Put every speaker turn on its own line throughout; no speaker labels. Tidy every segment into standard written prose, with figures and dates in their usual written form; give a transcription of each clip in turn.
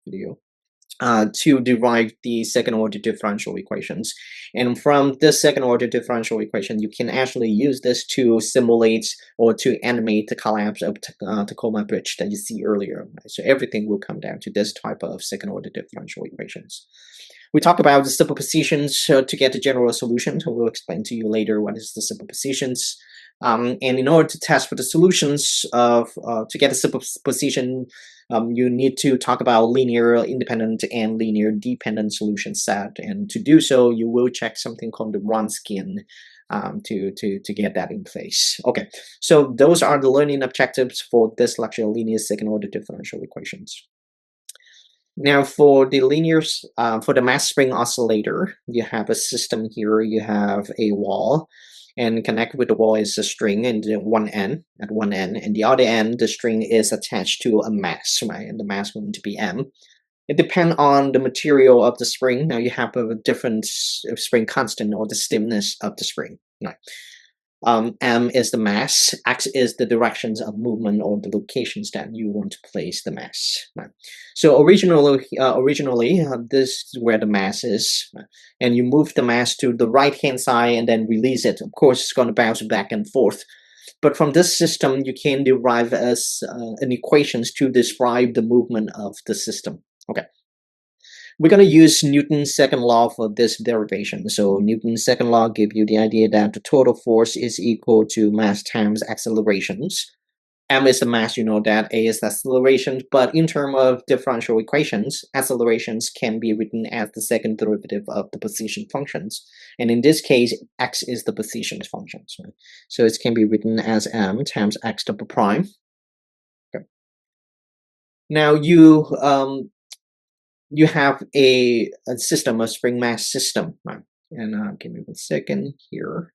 video. To derive the second order differential equations. And from this second order differential equation, you can actually use this to simulate or to animate the collapse of Tacoma Bridge that you see earlier. So everything will come down to this type of second order differential equations. We talk about the superpositions to get the general solution. We'll explain to you later what is the superpositions. And in order to test for the solutions of to get a superposition, you need to talk about linear independent and linear dependent solution set. And to do so, you will check something called the Wronskian to get that in place. Okay, so those are the learning objectives for this lecture, linear second order differential equations. Now for the for the mass spring oscillator, you have a system here. You have a wall, and connected with the wall is a string and one end, and the other end, the string is attached to a mass, right? And the mass going to be m. It depends on the material of the spring. Now you have a different spring constant or the stiffness of the spring, right? M is the mass, X is the directions of movement or the locations that you want to place the mass. Right? So originally, this is where the mass is, right? And you move the mass to the right-hand side and then release it. Of course, it's going to bounce back and forth. But from this system, you can derive an equations to describe the movement of the system. Okay. We're going to use Newton's second law for this derivation. So Newton's second law gives you the idea that the total force is equal to mass times accelerations. M is the mass, you know that. A is the acceleration. But in terms of differential equations, accelerations can be written as the second derivative of the position functions. And in this case, x is the position functions. Right? So it can be written as m times x double prime. Okay. Now you have a system, a spring mass system, right? And give me 1 second here.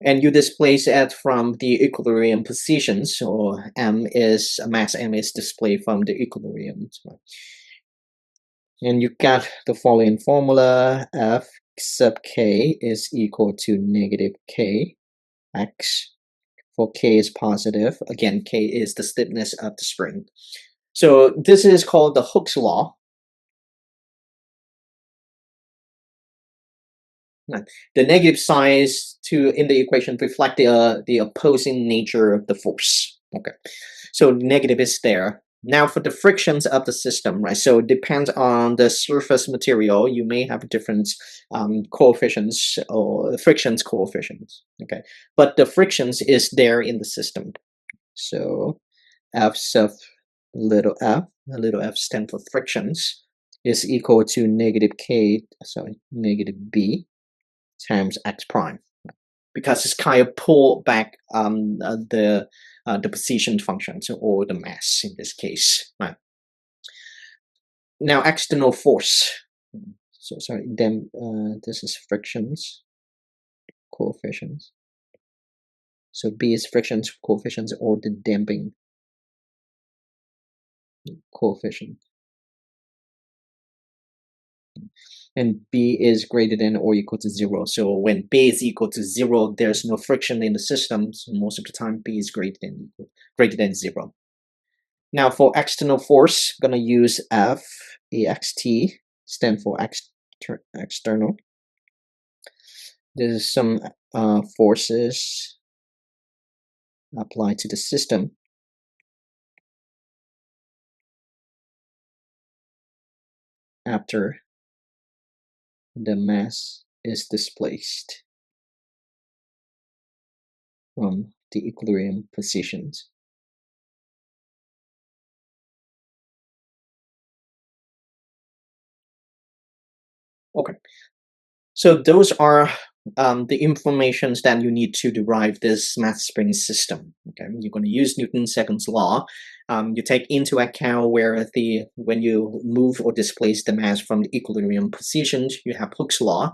And you displace it from the equilibrium position. So mass m is displayed from the equilibrium. Right? And you got the following formula: F sub k is equal to negative k x. For k is positive, again, k is the stiffness of the spring. So this is called the Hooke's law. The negative signs in the equation reflect the opposing nature of the force. Okay, so negative is there. Now for the frictions of the system, right? So it depends on the surface material. You may have different coefficients or frictions coefficients. Okay, but the frictions is there in the system. So F sub little f stands for frictions, is equal to negative b times x prime, because it's kind of pulled back the position functions or the mass in this case, right? Now external force. So sorry, then this is frictions coefficients. So b is frictions coefficients or the damping coefficient. And b is greater than or equal to 0. So when b is equal to 0, there's no friction in the system. So most of the time, b is greater than 0. Now for external force, I'm gonna use F ext, stand for external. There's some forces applied to the system. After the mass is displaced from the equilibrium positions. Okay, so those are the informations that you need to derive this mass spring system. Okay, you're going to use Newton's second law. You take into account when you move or displace the mass from the equilibrium positions, you have Hooke's law.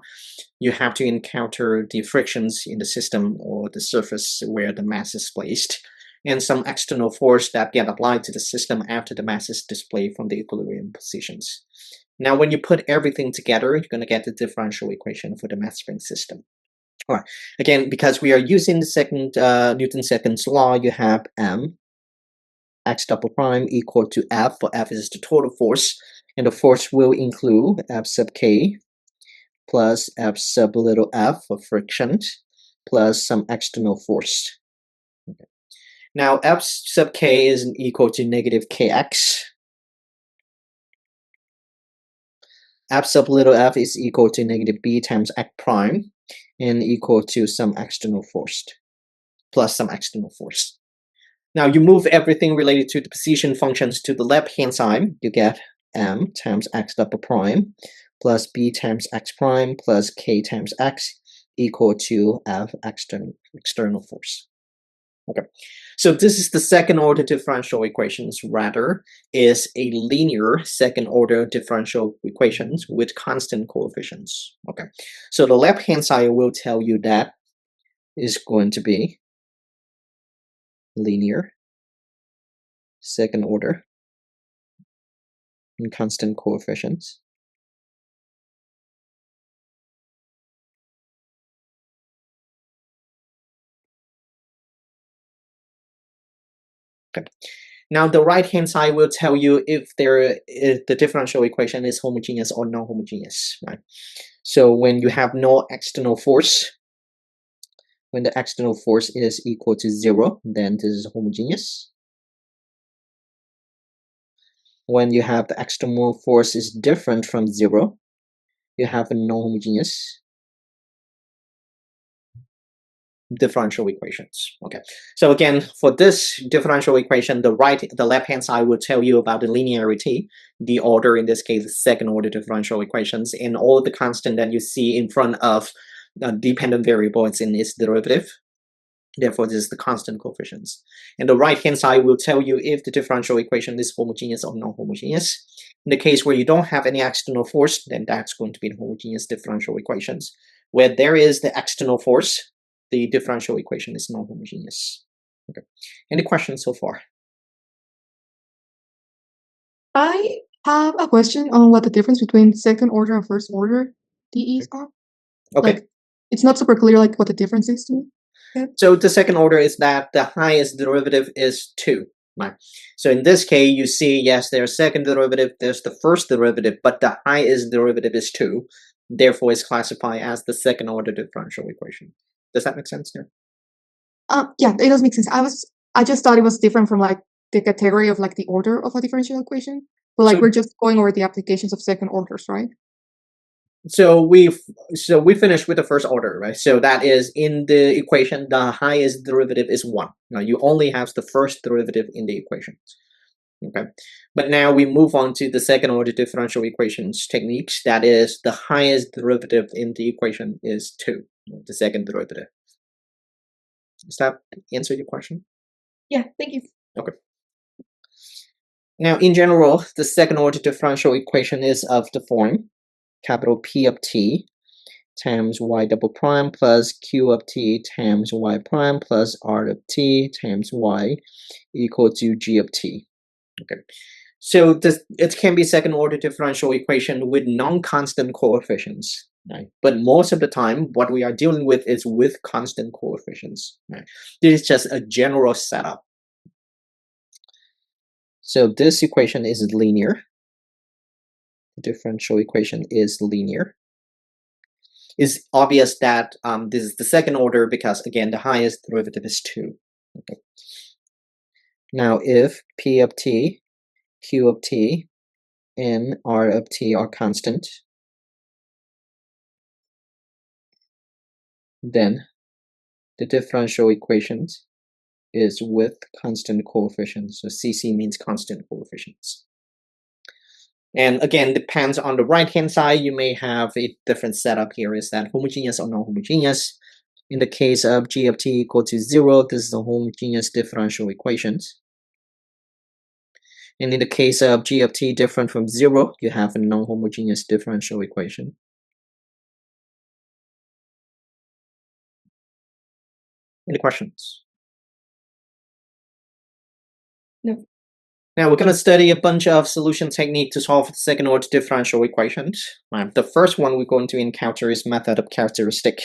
You have to encounter the frictions in the system or the surface where the mass is placed, and some external force that get applied to the system after the mass is displayed from the equilibrium positions. Now, when you put everything together, you're going to get the differential equation for the mass spring system. All right. Again, because we are using the Newton's second law, you have m x double prime equal to F, for F is the total force, and the force will include F sub k plus F sub little f for friction plus some external force. Okay. Now F sub k is equal to negative kx. F sub little f is equal to negative b times x prime and equal to some external force plus some external force. Now you move everything related to the position functions to the left-hand side, you get m times x double prime plus b times x prime plus k times x equal to f external force. Okay, so this is the second order differential equations, rather is a linear second order differential equations with constant coefficients. Okay, so the left hand side will tell you that is going to be linear second order and constant coefficients. Okay. Now the right hand side will tell you if the differential equation is homogeneous or non-homogeneous, right? So when you have no external force, when the external force is equal to 0, then this is homogeneous. When you have the external force is different from 0, you have a non-homogeneous differential equations. Okay, so again, for this differential equation, the left hand side will tell you about the linearity, the order, in this case, the second order differential equations, and all the constant that you see in front of the dependent variable is in its derivative. Therefore, this is the constant coefficients. And the right hand side will tell you if the differential equation is homogeneous or non-homogeneous. In the case where you don't have any external force, then that's going to be the homogeneous differential equations. Where there is the external force, the differential equation is non-homogeneous. Okay. Any questions so far?
I have a question on what the difference between second order and first order DEs are.
Okay.
Like, it's not super clear like what the difference is to me. Okay.
So the second order is that the highest derivative is 2. Right. So in this case, you see, yes, there's second derivative, there's the first derivative, but the highest derivative is 2. Therefore, it's classified as the second order differential equation. Does that make sense there?
Yeah, it does make sense. I just thought it was different from like the category of like the order of a differential equation. But like we're just going over the applications of second orders, right?
So we finished with the first order, right? So that is in the equation, the highest derivative is 1. Now you only have the first derivative in the equation. Okay, but now we move on to the second order differential equations techniques. That is, the highest derivative in the equation is 2, the second derivative. Does that answer your question?
Yeah, thank you.
Okay. Now, in general, the second order differential equation is of the form capital P of t times y double prime plus q of t times y prime plus r of t times y equal to g of t. Okay, so it can be second order differential equation with non-constant coefficients, right? But most of the time, what we are dealing with is with constant coefficients. Right? This is just a general setup. So this equation is linear. The differential equation is linear. It's obvious that this is the second order because, again, the highest derivative is 2. Okay. Now, if P of t, Q of t, and R of t are constant, then the differential equations is with constant coefficients. So CC means constant coefficients. And again, depends on the right-hand side, you may have a different setup here. Is that homogeneous or non-homogeneous? In the case of g of t equal to 0, this is the homogeneous differential equations. And in the case of g of t different from 0, you have a non-homogeneous differential equation. Any questions?
No.
Now we're going to study a bunch of solution techniques to solve the second order differential equations. The first one we're going to encounter is method of characteristic.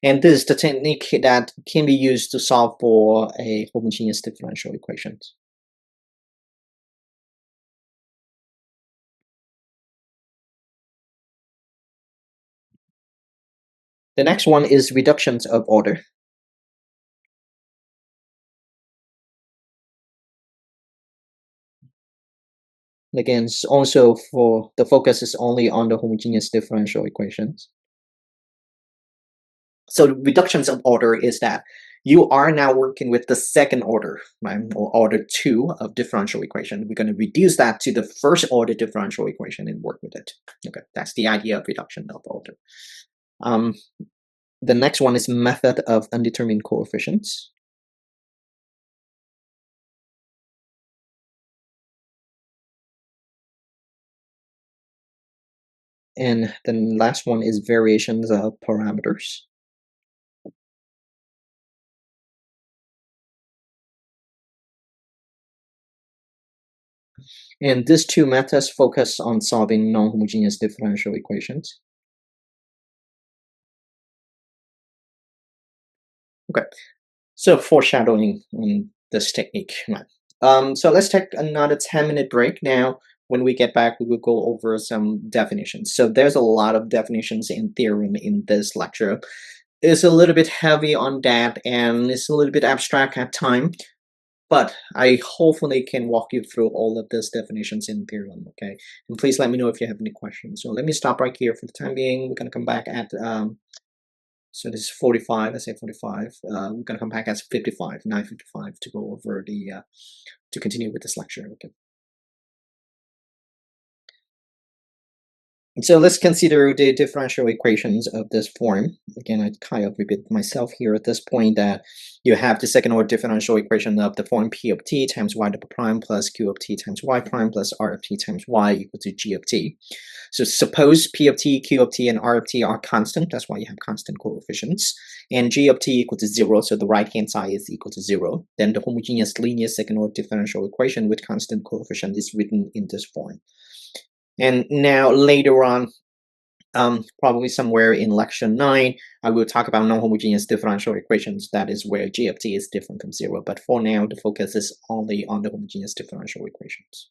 And this is the technique that can be used to solve for a homogeneous differential equations. The next one is reductions of order. Again, also for the focus is only on the homogeneous differential equations. So reductions of order is that you are now working with the second order, right, or order 2 of differential equation. We're going to reduce that to the first order differential equation and work with it. Okay, that's the idea of reduction of order. The next one is method of undetermined coefficients. And the last one is variations of parameters. And these two methods focus on solving non-homogeneous differential equations. Okay, so foreshadowing on this technique. So let's take another 10-minute break now. When we get back, we will go over some definitions. So there's a lot of definitions in theorem in this lecture. It's a little bit heavy on that, and it's a little bit abstract at time. But I hopefully can walk you through all of these definitions in theorem, okay? And please let me know if you have any questions. So let me stop right here for the time being. We're going to come back at, so this is 45, let's say 45. We're going to come back at 55, 9:55 to go over the, to continue with this lecture, okay? So let's consider the differential equations of this form. Again, I kind of repeat myself here at this point that you have the second order differential equation of the form P of t times y double prime plus Q of t times y prime plus R of t times y equal to G of t. So suppose P of t, Q of t, and R of t are constant. That's why you have constant coefficients. And G of t equal to 0, so the right-hand side is equal to 0. Then the homogeneous linear second order differential equation with constant coefficient is written in this form. And now later on, probably somewhere in lecture 9, I will talk about non-homogeneous differential equations. That is where G of t is different from 0. But for now, the focus is only on the homogeneous differential equations.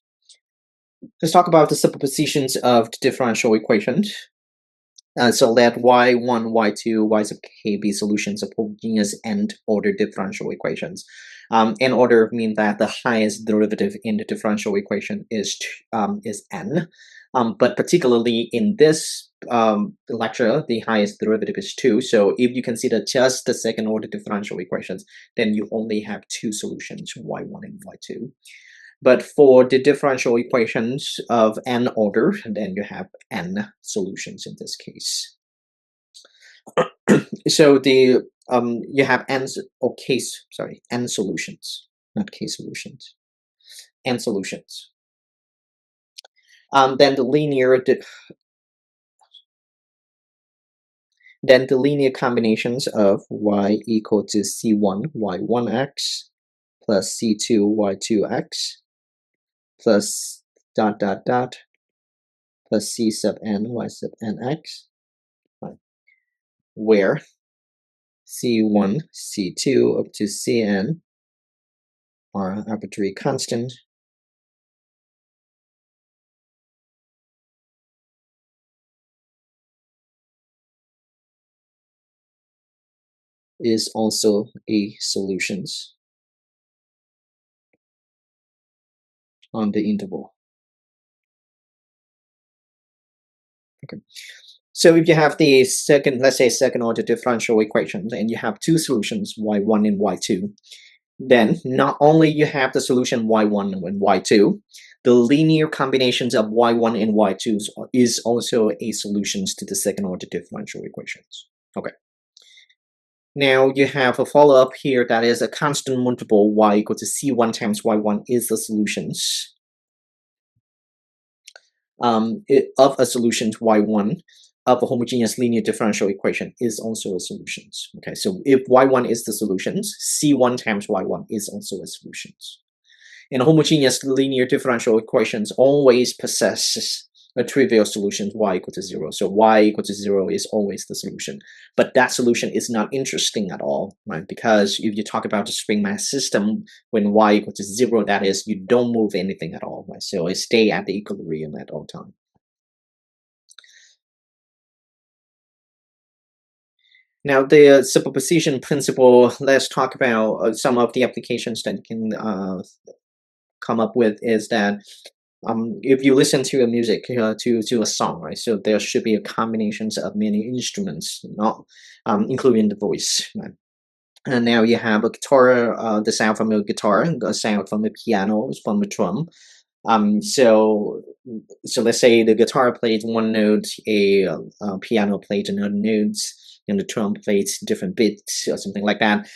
Let's talk about the superpositions of the differential equations. So let y1, y2, y sub k be solutions of homogeneous n-order differential equations. N-order means that the highest derivative in the differential equation is n. But particularly in this lecture, the highest derivative is 2. So if you consider just the second order differential equations, then you only have 2 solutions, y1 and y2. But for the differential equations of n order, then you have n solutions in this case. So the you have n solutions, not k solutions, n solutions. Then the linear combinations of y equal to c1 y1x plus c2 y2x plus dot dot dot plus c sub n y sub nx, where c1, c2 up to cn are arbitrary constant, is also a solutions on the interval. Okay. So if you have the second, let's say second order differential equation, and you have 2 solutions, y1 and y2, then not only you have the solution y1 and y2, the linear combinations of y1 and y2 is also a solutions to the second order differential equations. Okay. Now you have a follow-up here that is a constant multiple y equal to c1 times y1 is the solutions of a solution to y1 of a homogeneous linear differential equation is also a solutions. Okay, so if y1 is the solutions, c1 times y1 is also a solutions. And homogeneous linear differential equations always possesses a trivial solution, y equal to 0. So y equal to 0 is always the solution. But that solution is not interesting at all, right? Because if you talk about the spring mass system, when y equal to 0, that is, you don't move anything at all, right? So it stay at the equilibrium at all time. Now, the superposition principle, let's talk about some of the applications that you can come up with is that if you listen to a music, to a song, right? So there should be a combinations of many instruments, not including the voice, right? And now you have a guitar, the sound from a guitar, a sound from a piano, from a drum. So let's say the guitar plays one note, a piano plays another notes, and the drum plays different bits or something like that.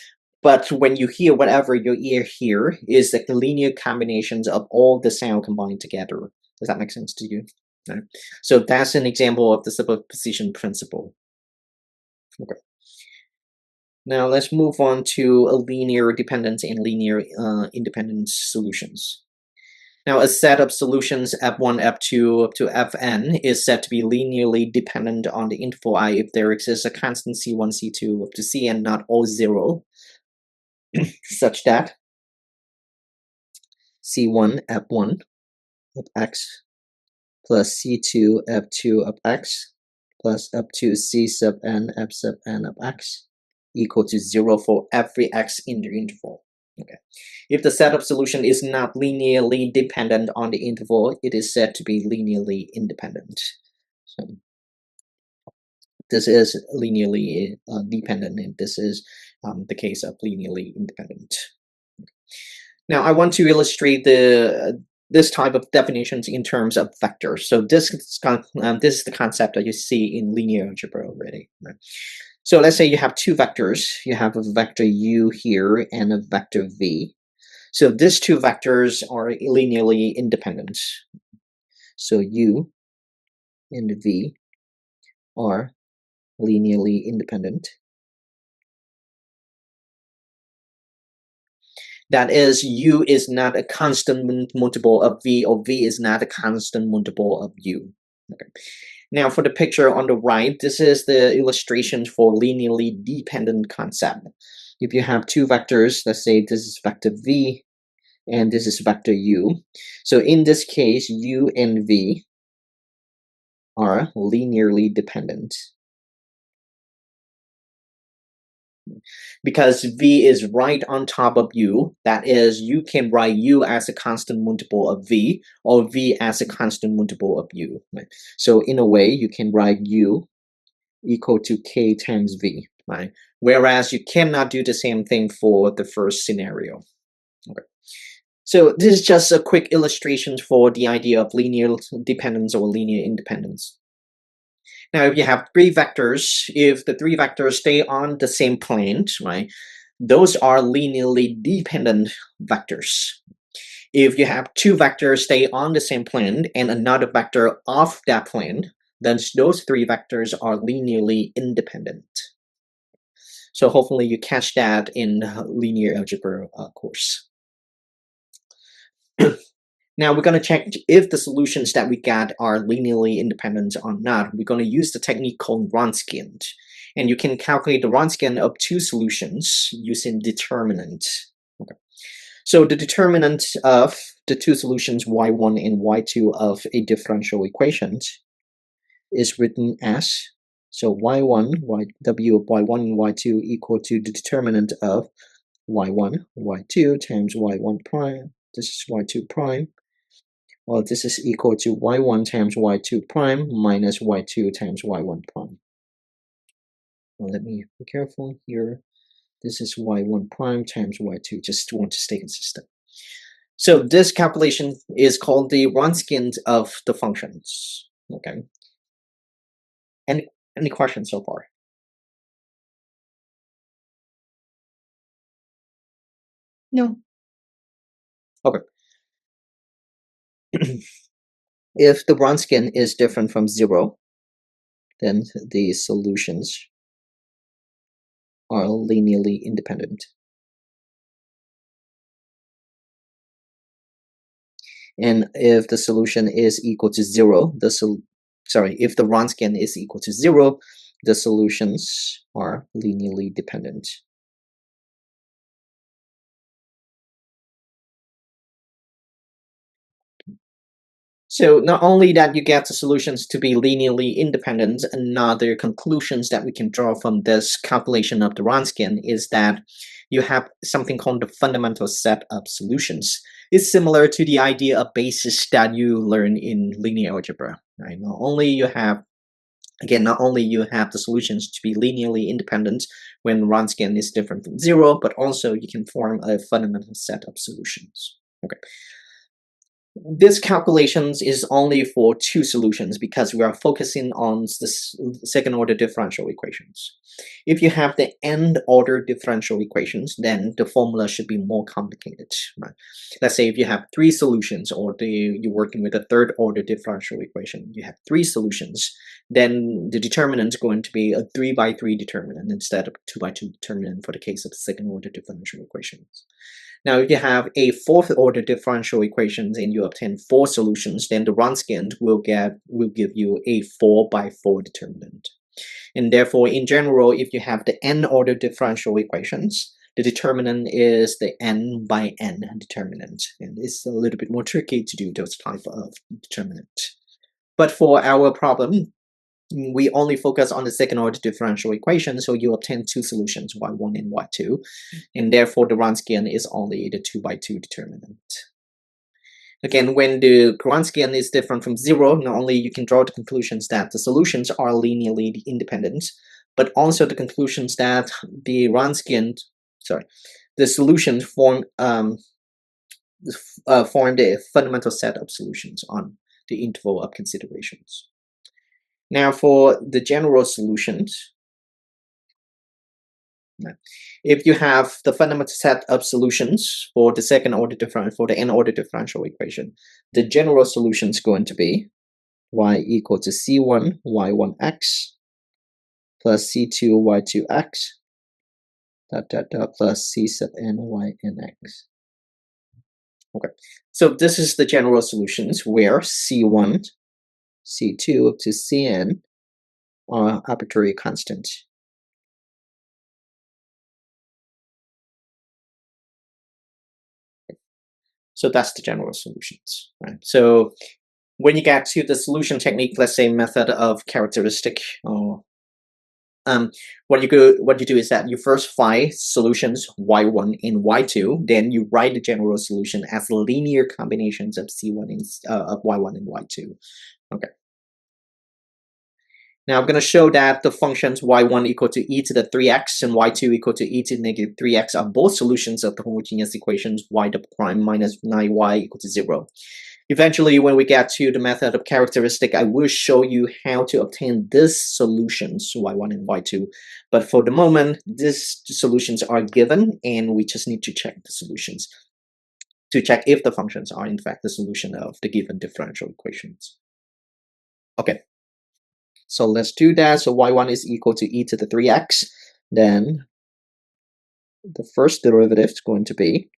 But when you hear whatever your ear hear is the linear combinations of all the sound combined together. Does that make sense to you? No? So that's an example of the superposition principle. Okay. Now let's move on to a linear dependence and linear independence solutions. Now a set of solutions f1, f2, up to fn is said to be linearly dependent on the interval I if there exists a constant c1, c2, up to cn not all 0, such that c1 f1 of x plus c2 f2 of x plus up to c sub n f sub n of x equal to 0 for every x in the interval. Okay. If the set of solution is not linearly dependent on the interval, it is said to be linearly independent. So this is linearly dependent, and this is the case of linearly independent. Now I want to illustrate this type of definitions in terms of vectors. So this is the concept that you see in linear algebra already. Right? So let's say you have two vectors. You have a vector u here and a vector v. So these two vectors are linearly independent. So u and v are linearly independent. That is, u is not a constant multiple of v, or v is not a constant multiple of u. Okay. Now for the picture on the right, this is the illustration for linearly dependent concept. If you have two vectors, let's say this is vector v and this is vector u. So in this case, u and v are linearly dependent, because v is right on top of u. That is, you can write u as a constant multiple of v, or v as a constant multiple of u. Right? So in a way, you can write u equal to k times v. Right? Whereas you cannot do the same thing for the first scenario. Okay. So this is just a quick illustration for the idea of linear dependence or linear independence. Now, if you have three vectors, if the three vectors stay on the same plane, right, those are linearly dependent vectors. If you have two vectors stay on the same plane and another vector off that plane, then those three vectors are linearly independent. So hopefully you catch that in linear algebra course. Now we're going to check if the solutions that we got are linearly independent or not. We're going to use the technique called Wronskian. And you can calculate the Wronskian of two solutions using determinant. Okay. So the determinant of the two solutions y1 and y2 of a differential equation is written as, so y1, w of y1 and y2 equal to the determinant of y1, y2 times y1 prime. This is y2 prime. Well, this is equal to y1 times y2 prime minus y2 times y1 prime. Well, let me be careful here. This is y1 prime times y2, just want to stay consistent. So this calculation is called the Wronskian of the functions. Okay. Any questions so far?
No.
Okay. If the Wronskian is different from 0, then the solutions are linearly independent. And if the solution is equal to 0, if the Wronskian is equal to 0, the solutions are linearly dependent. So not only that you get the solutions to be linearly independent, another conclusions that we can draw from this calculation of the Wronskian is that you have something called the fundamental set of solutions. It's similar to the idea of basis that you learn in linear algebra, right? Not only you have the solutions to be linearly independent when Wronskian is different from 0, but also you can form a fundamental set of solutions. Okay. This calculations is only for two solutions because we are focusing on the second order differential equations. If you have the nth order differential equations, then the formula should be more complicated. Right? Let's say if you have three solutions, or you're working with a third order differential equation, you have three solutions, then the determinant is going to be a 3x3 determinant instead of 2x2 determinant for the case of the second order differential equations. Now, if you have a fourth order differential equations and you obtain four solutions, then the Wronskian will give you a 4x4 determinant. And therefore, in general, if you have the n order differential equations, the determinant is the n by n determinant. And it's a little bit more tricky to do those type of determinant. But for our problem, we only focus on the second order differential equation, so you obtain two solutions, y1 and y2, and therefore the Wronskian is only the 2x2 determinant. Again, when the Wronskian is different from 0, not only you can draw the conclusions that the solutions are linearly independent, but also the conclusions that the solutions form the fundamental set of solutions on the interval of considerations. Now, for the general solutions, if you have the fundamental set of solutions for the n order differential equation, the general solution is going to be y equal to c1 y1x plus c2 y2x plus c sub n y nx. Okay, so this is the general solutions where c1, c2 up to cn are arbitrary constant. So that's the general solutions, right? So when you get to the solution technique, let's say method of characteristic, or what you do is that you first find solutions y1 and y2, then you write the general solution as linear combinations of c1 and of y1 and y2. Okay. Now I'm going to show that the functions y1 equal to e to the 3x and y2 equal to e to the negative 3x are both solutions of the homogeneous equations y double prime minus 9y equal to 0. Eventually, when we get to the method of characteristic, I will show you how to obtain these solutions, y1 and y2. But for the moment, these solutions are given, and we just need to check the solutions to check if the functions are in fact the solution of the given differential equations. Okay. So let's do that. So y1 is equal to e to the 3x. Then the first derivative is going to be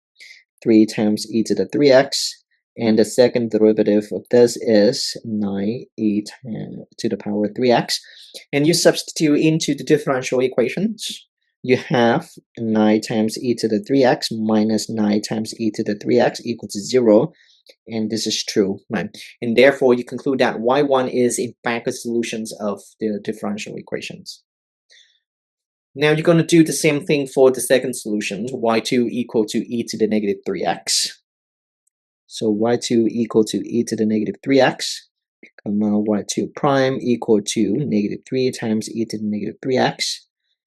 3 times e to the 3x. And the second derivative of this is 9e to the power 3x. And you substitute into the differential equations. You have 9 times e to the 3x minus 9 times e to the 3x equal to 0. And this is true, right? And therefore, you conclude that y1 is in fact the solutions of the differential equations. Now you're going to do the same thing for the second solution, y2 equal to e to the negative 3x. So y2 equal to e to the negative 3x, comma y2 prime equal to negative 3 times e to the negative 3x,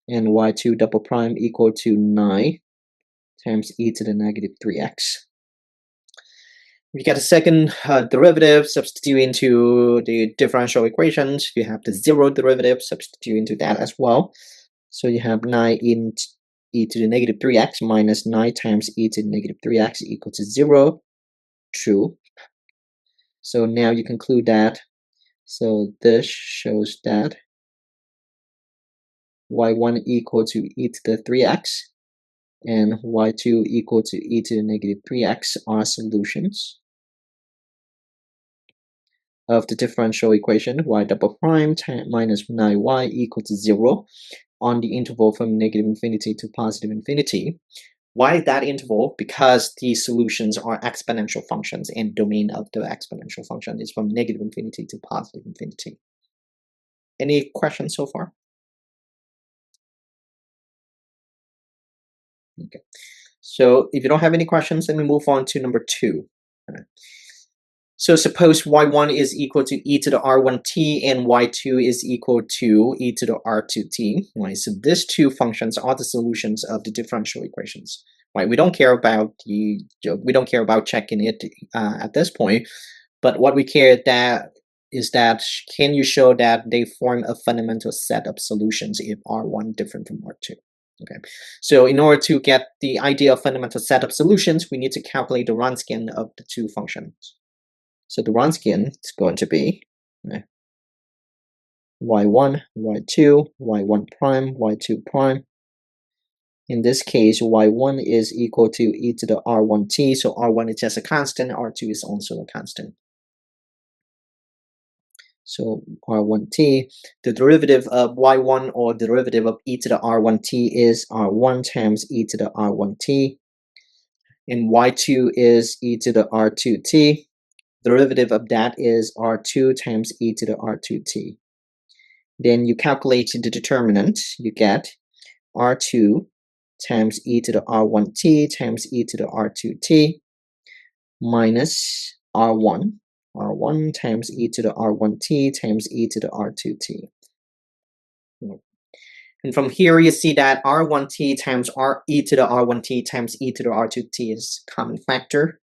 and y2 double prime equal to 9 times e to the negative 3x. We get a second derivative, substitute into the differential equations. You have the zero derivative, substitute into that as well. So you have 9 in e to the negative 3x minus 9 times e to the negative 3x equal to 0. True. So now you conclude that. So this shows that y1 equal to e to the 3x and y2 equal to e to the negative 3x are solutions. of the differential equation y double prime minus 9y equal to 0 on the interval from negative infinity to positive infinity. Why that interval? Because the solutions are exponential functions and domain of the exponential function is from negative infinity to positive infinity. Any questions so far? Okay. So if you don't have any questions, let me move on to number 2. Right. So suppose y1 is equal to e to the r1t and y2 is equal to e to the r2t. Right? So these two functions are the solutions of the differential equations. Right? We don't care about checking it at this point, but what we care is that can you show that they form a fundamental set of solutions if r1 different from r2? Okay, so in order to get the idea of fundamental set of solutions, we need to calculate the Wronskian of the two functions. So the Wronskian is going to be y1, y2, y1 prime, y2 prime. In this case, y1 is equal to e to the r1t, so r1 is just a constant, r2 is also a constant. So r1t, the derivative of y1 or derivative of e to the r1t is r1 times e to the r1t, and y2 is e to the r2t. Derivative of that is r2 times e to the r2t. Then you calculate the determinant, you get r2 times e to the r1t times e to the r2t minus r1 times e to the r1t times e to the r2t. And from here you see that r1t times e to the r1t times e to the r2t is common factor.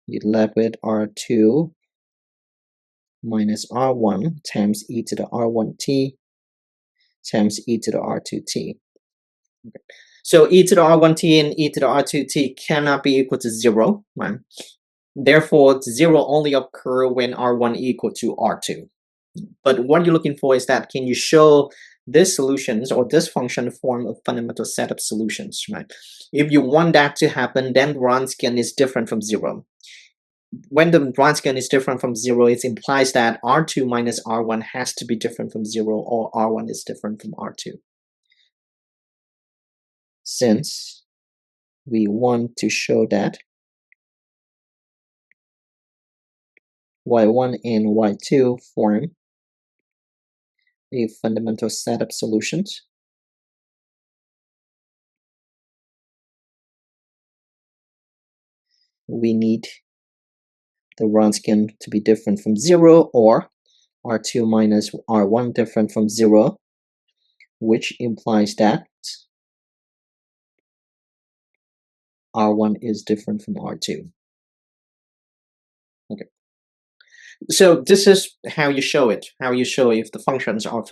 You're left with r2 minus r1 times e to the r1t times e to the r2t. Okay. So e to the r1t and e to the r2t cannot be equal to 0, right? Therefore, 0 only occur when r1 equal to r2. But what you're looking for is that can you show these solutions or this function form a fundamental set of solutions, right? If you want that to happen, then Wronskian is different from 0. When the Wronskian is different from 0, it implies that r2 minus r1 has to be different from 0 or r1 is different from r2. Since we want to show that y1 and y2 form a fundamental set of solutions, we need the Wronskian to be different from 0 or r2 minus r1 different from 0, which implies that r1 is different from r2. Okay. So this is how you show it, how you show if the functions are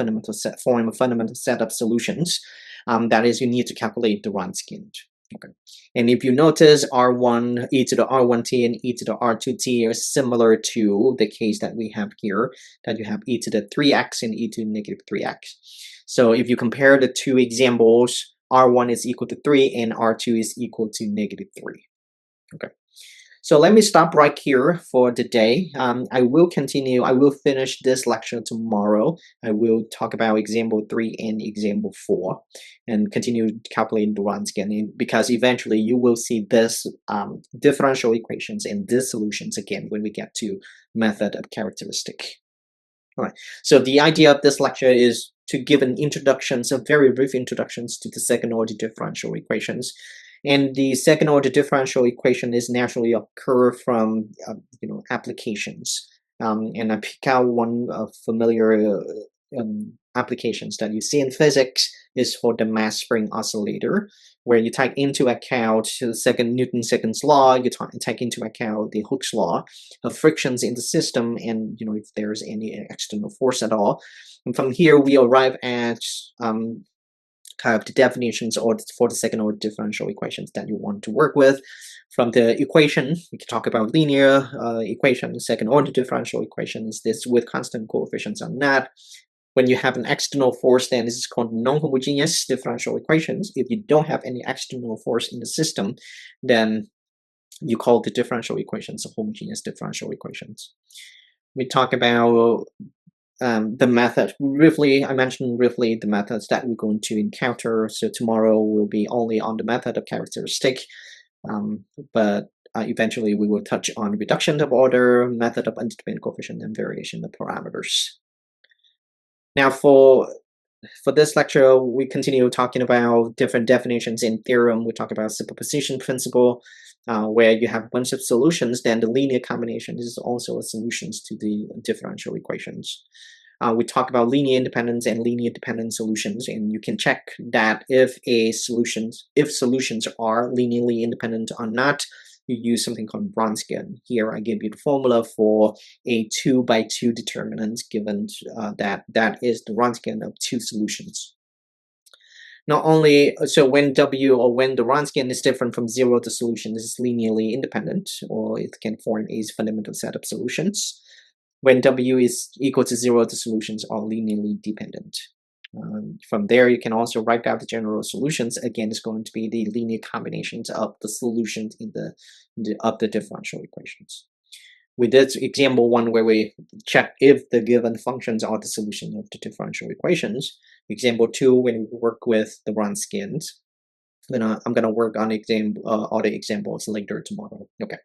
form a fundamental set of solutions. That is, you need to calculate the Wronskian. Okay. And if you notice, r1, e to the r1t and e to the r2t are similar to the case that we have here, that you have e to the 3x and e to the negative 3x. So if you compare the two examples, r1 is equal to 3 and r2 is equal to negative 3. Okay. So let me stop right here for today. I will finish this lecture tomorrow. I will talk about example 3 and example 4 and continue calculating the Wronskian, because eventually you will see this differential equations and these solutions again when we get to method of characteristic. All right. So the idea of this lecture is to give an introduction, some very brief introductions to the second order differential equations. And the second order differential equation is naturally occur from applications. And I pick out one familiar applications that you see in physics is for the mass spring oscillator, where you take into account the Newton's second law, you take into account the Hooke's law of frictions in the system, and if there's any external force at all. And from here we arrive at kind of the definitions for the second order differential equations that you want to work with. From the equation, we can talk about linear equation, second order differential equations, this with constant coefficients or not. When you have an external force, then this is called non-homogeneous differential equations. If you don't have any external force in the system, then you call the differential equations homogeneous differential equations. we talk about the method. Briefly, I mentioned briefly the methods that we're going to encounter. So tomorrow will be only on the method of characteristic, but eventually we will touch on reduction of order, method of undetermined coefficient, and variation of parameters. Now for this lecture, we continue talking about different definitions in theorem. We talk about superposition principle, where you have a bunch of solutions, then the linear combination is also a solution to the differential equations. We talk about linear independence and linear dependent solutions, and you can check that if solutions are linearly independent or not. You use something called Wronskian. Here I give you the formula for a 2x2 determinant, given that is the Wronskian of two solutions. Not only, so when W or when the Wronskian is different from zero, the solution is linearly independent, or it can form a fundamental set of solutions. When W is equal to zero, the solutions are linearly dependent. From there, you can also write out the general solutions. Again, it's going to be the linear combinations of the solutions of the differential equations. We did example one where we check if the given functions are the solution of the differential equations. Example two, when we work with the Wronskians. I'm gonna work on all the examples later tomorrow. Okay.